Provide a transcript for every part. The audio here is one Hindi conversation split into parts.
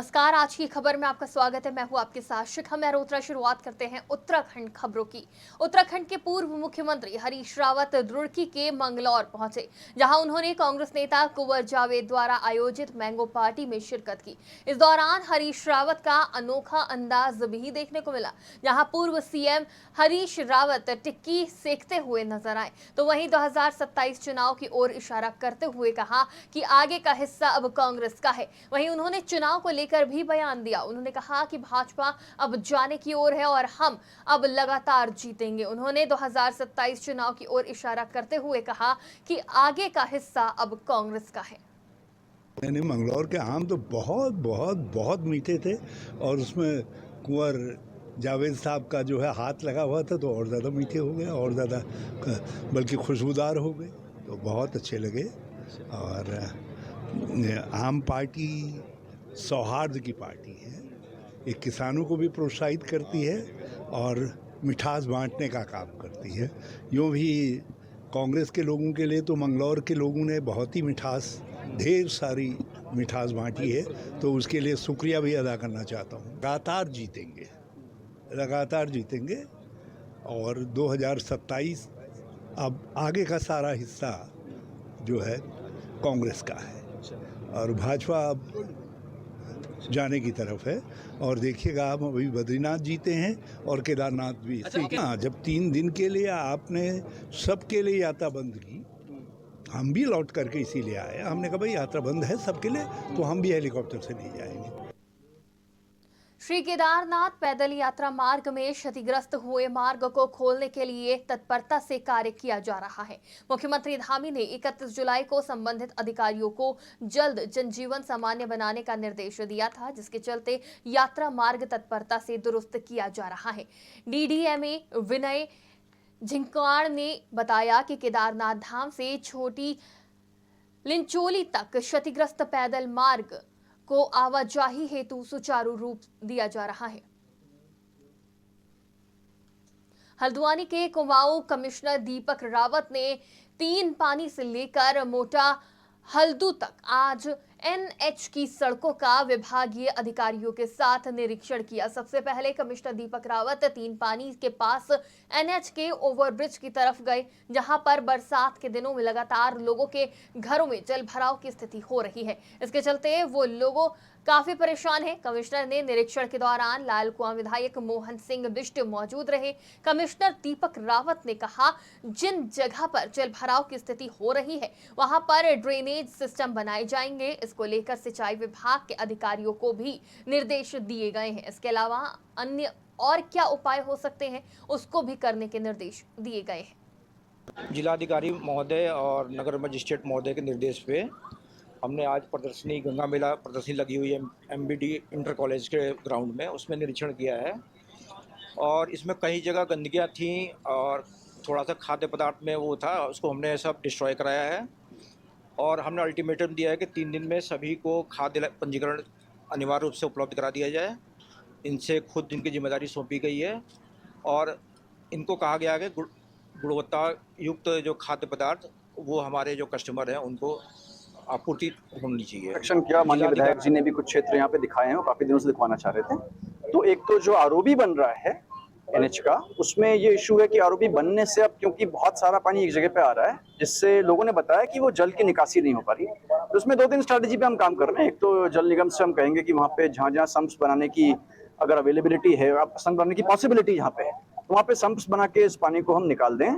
नमस्कार। आज की खबर में आपका स्वागत है। मैं हूं आपके साथ शिखा मेहरोत्रा। शुरुआत करते हैं उत्तराखंड खबरों की। उत्तराखंड के पूर्व मुख्यमंत्री हरीश रावत रुड़की के मंगलौर पहुंचे, जहां उन्होंने कांग्रेस नेता कुंवर जावेद द्वारा आयोजित मैंगो पार्टी में शिरकत की। इस दौरान हरीश रावत का अनोखा अंदाज भी देखने को मिला, जहां पूर्व सीएम हरीश रावत टिक्की सेकते हुए नजर आए, तो वहीं 2027 चुनाव की ओर इशारा करते हुए कहा कि आगे का हिस्सा अब कांग्रेस का है। वहीं उन्होंने चुनाव को लेकर भी बयान दिया। उन्होंने कहा कि भाजपा अब जाने की ओर है और हम अब लगातार जीतेंगे। उन्होंने 2027 चुनाव की ओर इशारा करते हुए कहा कि आगे का हिस्सा अब कांग्रेस का है। मैंने मंगलौर के आम तो बहुत बहुत बहुत मीठे थे और उसमें कुंवर जावेद साहब का जो है हाथ लगा हुआ था तो और ज़्यादा मीठे हो गए और ज़्यादा बल्कि खुशबूदार हो गए, तो बहुत अच्छे लगे। और आम पार्टी सौहार्द की पार्टी है, ये किसानों को भी प्रोत्साहित करती है और मिठास बांटने का काम करती है। यूँ भी कांग्रेस के लोगों के लिए तो मंगलौर के लोगों ने बहुत ही ढेर सारी मिठास बांटी है, तो उसके लिए शुक्रिया भी अदा करना चाहता हूँ। लगातार जीतेंगे और 2027 अब आगे का सारा हिस्सा जो है कांग्रेस का है और भाजपा अब जाने की तरफ है। और देखिएगा, आप अभी बद्रीनाथ जीते हैं और केदारनाथ भी। हाँ, जब 3 दिन के लिए आपने सबके लिए यात्रा बंद की, हम भी लौट करके इसीलिए आए। हमने कहा भाई यात्रा बंद है सबके लिए, तो हम भी हेलीकॉप्टर से नहीं जाएंगे। श्री केदारनाथ पैदल यात्रा मार्ग में क्षतिग्रस्त हुए मार्ग को खोलने के लिए तत्परता से कार्य किया जा रहा है। मुख्यमंत्री धामी ने 31 जुलाई को संबंधित अधिकारियों को जल्द जनजीवन सामान्य बनाने का निर्देश दिया था, जिसके चलते यात्रा मार्ग तत्परता से दुरुस्त किया जा रहा है। डीडीएमए विनय झिंकवाड़ ने बताया कि केदारनाथ धाम से छोटी लिंचोली तक क्षतिग्रस्त पैदल मार्ग को आवाजाही हेतु सुचारू रूप दिया जा रहा है। हल्द्वानी के कुमाऊं कमिश्नर दीपक रावत ने 3 पानी से लेकर मोटा हल्दू तक आज एनएच की सड़कों का विभागीय अधिकारियों के साथ निरीक्षण किया। सबसे पहले कमिश्नर दीपक रावत 3 पानी के पास एनएच के ओवरब्रिज की तरफ गए, जहां पर बरसात के दिनों में लगातार लोगों के घरों में जल भराव की स्थिति हो रही है। इसके चलते वो लोगों काफी परेशान है। कमिश्नर ने निरीक्षण के दौरान लालकुआं विधायक मोहन सिंह बिष्ट मौजूद रहे। कमिश्नर दीपक रावत ने कहा, जिन जगह पर जल भराव की स्थिति हो रही है वहां पर ड्रेनेज सिस्टम बनाए जाएंगे। इसको लेकर सिंचाई विभाग के अधिकारियों को भी निर्देश दिए गए हैं। इसके अलावा अन्य और क्या उपाय हो सकते हैं, उसको भी करने के निर्देश दिए गए हैं। जिलाधिकारी महोदय और नगर मजिस्ट्रेट महोदय के निर्देश पे हमने आज प्रदर्शनी, गंगा मेला प्रदर्शनी लगी हुई है एमबीडी इंटर कॉलेज के ग्राउंड में, उसमें निरीक्षण किया है। और इसमें कई जगह गंदगियाँ थी और थोड़ा सा खाद्य पदार्थ में वो था, उसको हमने सब डिस्ट्रॉय कराया है। और हमने अल्टीमेटम दिया है कि 3 दिन में सभी को खाद्य पंजीकरण अनिवार्य रूप से उपलब्ध करा दिया जाए। इनसे खुद इनकी जिम्मेदारी सौंपी गई है और इनको कहा गया है कि गुणवत्ता युक्त जो खाद्य पदार्थ वो हमारे जो कस्टमर हैं उनको आपूर्ति होनी चाहिए। एक्शन किया, माननीय विधायक जी ने भी कुछ क्षेत्र यहाँ पे दिखाए हैं, वो काफी दिनों से दिखवाना चाह रहे थे। तो एक तो जो आरओबी बन रहा है एनएच का, उसमें ये इशू है कि आरओबी बनने से अब क्योंकि बहुत सारा पानी एक जगह पे आ रहा है, जिससे लोगों ने बताया कि वो जल की निकासी नहीं हो पा रही। तो उसमें 2-3 स्ट्रैटेजी पे हम काम कर रहे हैं। एक तो जल निगम से हम कहेंगे कि वहाँ पे जहाँ सम्प्स बनाने की अगर अवेलेबिलिटी है, सम्प बनाने की पॉसिबिलिटी यहाँ पे है, तो वहाँ पे सम्प्स बना के इस पानी को हम निकाल दें।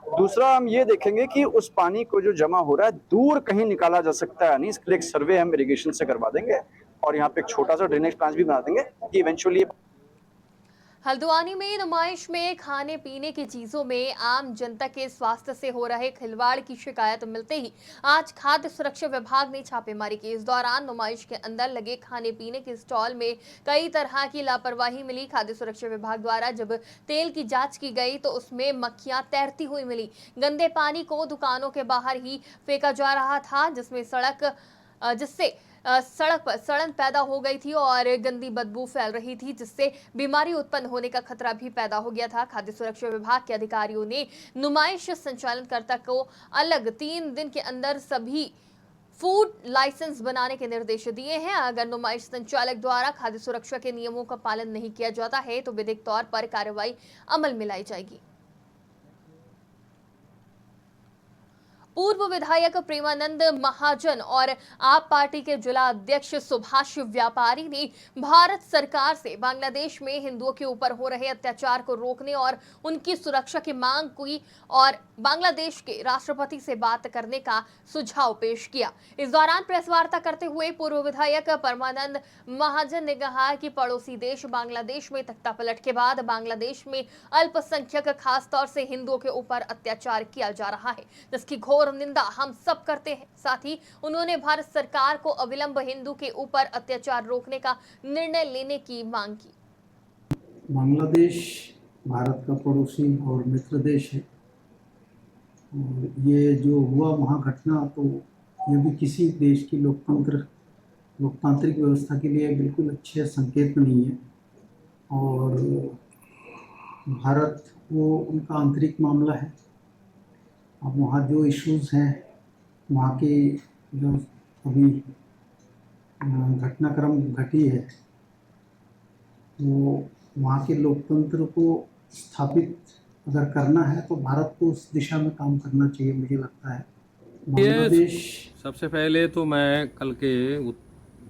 दूसरा, हम ये देखेंगे कि उस पानी को जो जमा हो रहा है दूर कहीं निकाला जा सकता है नहीं, इसके लिए एक सर्वे हम इरिगेशन से करवा देंगे और यहाँ पे एक छोटा सा ड्रेनेज प्लांट भी बना देंगे कि इवेंचुअली। हल्द्वानी में नुमाइश में खाने पीने की चीजों में आम जनता के स्वास्थ्य से हो रहे खिलवाड़ की शिकायत मिलते ही आज खाद्य सुरक्षा विभाग ने छापेमारी की। इस दौरान नुमाइश के अंदर लगे खाने पीने के स्टॉल में कई तरह की लापरवाही मिली। खाद्य सुरक्षा विभाग द्वारा जब तेल की जांच की गई तो उसमें मक्खियां तैरती हुई मिली। गंदे पानी को दुकानों के बाहर ही फेंका जा रहा था, जिससे सड़क पर सड़न पैदा हो गई थी और गंदी बदबू फैल रही थी, जिससे बीमारी उत्पन्न होने का खतरा भी पैदा हो गया था। खाद्य सुरक्षा विभाग के अधिकारियों ने नुमाइश संचालनकर्ता को अलग 3 दिन के अंदर सभी फूड लाइसेंस बनाने के निर्देश दिए हैं। अगर नुमाइश संचालक द्वारा खाद्य सुरक्षा के नियमों का पालन नहीं किया जाता है तो विधिक तौर पर कार्रवाई अमल में लाई जाएगी। पूर्व विधायक प्रेमानंद महाजन और आप पार्टी के जिला अध्यक्ष सुभाष व्यापारी ने भारत सरकार से बांग्लादेश में हिंदुओं के ऊपर हो रहे अत्याचार को रोकने और उनकी सुरक्षा की मांग की और बांग्लादेश के राष्ट्रपति से बात करने का सुझाव पेश किया। इस दौरान प्रेस वार्ता करते हुए पूर्व विधायक परमानंद महाजन ने कहा कि पड़ोसी देश बांग्लादेश में तख्तापलट के बाद बांग्लादेश में अल्पसंख्यक खासतौर से हिंदुओं के ऊपर अत्याचार किया जा रहा है, जिसकी घोर निंदा हम सब करते हैं। साथ ही उन्होंने भारत सरकार को अविलंब हिंदू के ऊपर अत्याचार रोकने का निर्णय लेने की मांग की। बांग्लादेश भारत का पड़ोसी और मित्र देश है और ये जो हुआ महाघटना तो ये भी किसी देश की लोकतांत्रिक व्यवस्था के लिए बिल्कुल अच्छे संकेत नहीं है और भारत वो उनका आंतरिक मामला है। अब वहाँ जो इश्यूज़ हैं, वहाँ की जो अभी घटनाक्रम घटी है वो वहाँ के लोकतंत्र को स्थापित अगर करना है तो भारत को उस दिशा में काम करना चाहिए, मुझे लगता है। बांग्लादेश सबसे पहले तो मैं कल के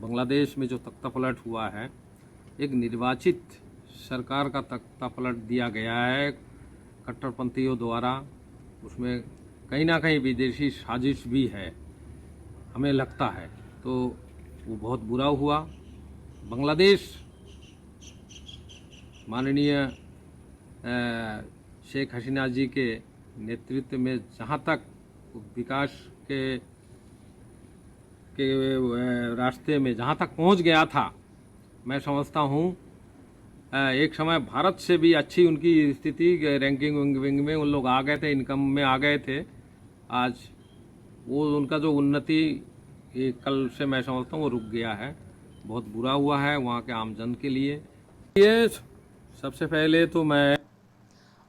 बांग्लादेश में जो तख्तापलट हुआ है, एक निर्वाचित सरकार का तख्तापलट दिया गया है कट्टरपंथियों द्वारा। उसमें कहीं ना कहीं विदेशी साजिश भी है, हमें लगता है, तो वो बहुत बुरा हुआ। बांग्लादेश माननीय शेख हसीना जी के नेतृत्व में जहाँ तक विकास के रास्ते में जहाँ तक पहुँच गया था, मैं समझता हूँ एक समय भारत से भी अच्छी उनकी स्थिति रैंकिंग विंग में उन लोग आ गए थे, इनकम में आ गए थे। आज वो उनका जो उन्नति कल से मैं समझता हूँ वो रुक गया है, बहुत बुरा हुआ है वहाँ के आमजन के लिए। ये सबसे पहले तो मैं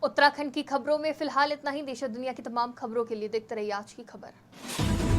उत्तराखंड की खबरों में फिलहाल इतना ही। देश और दुनिया की तमाम खबरों के लिए देखते रहिए आज की खबर।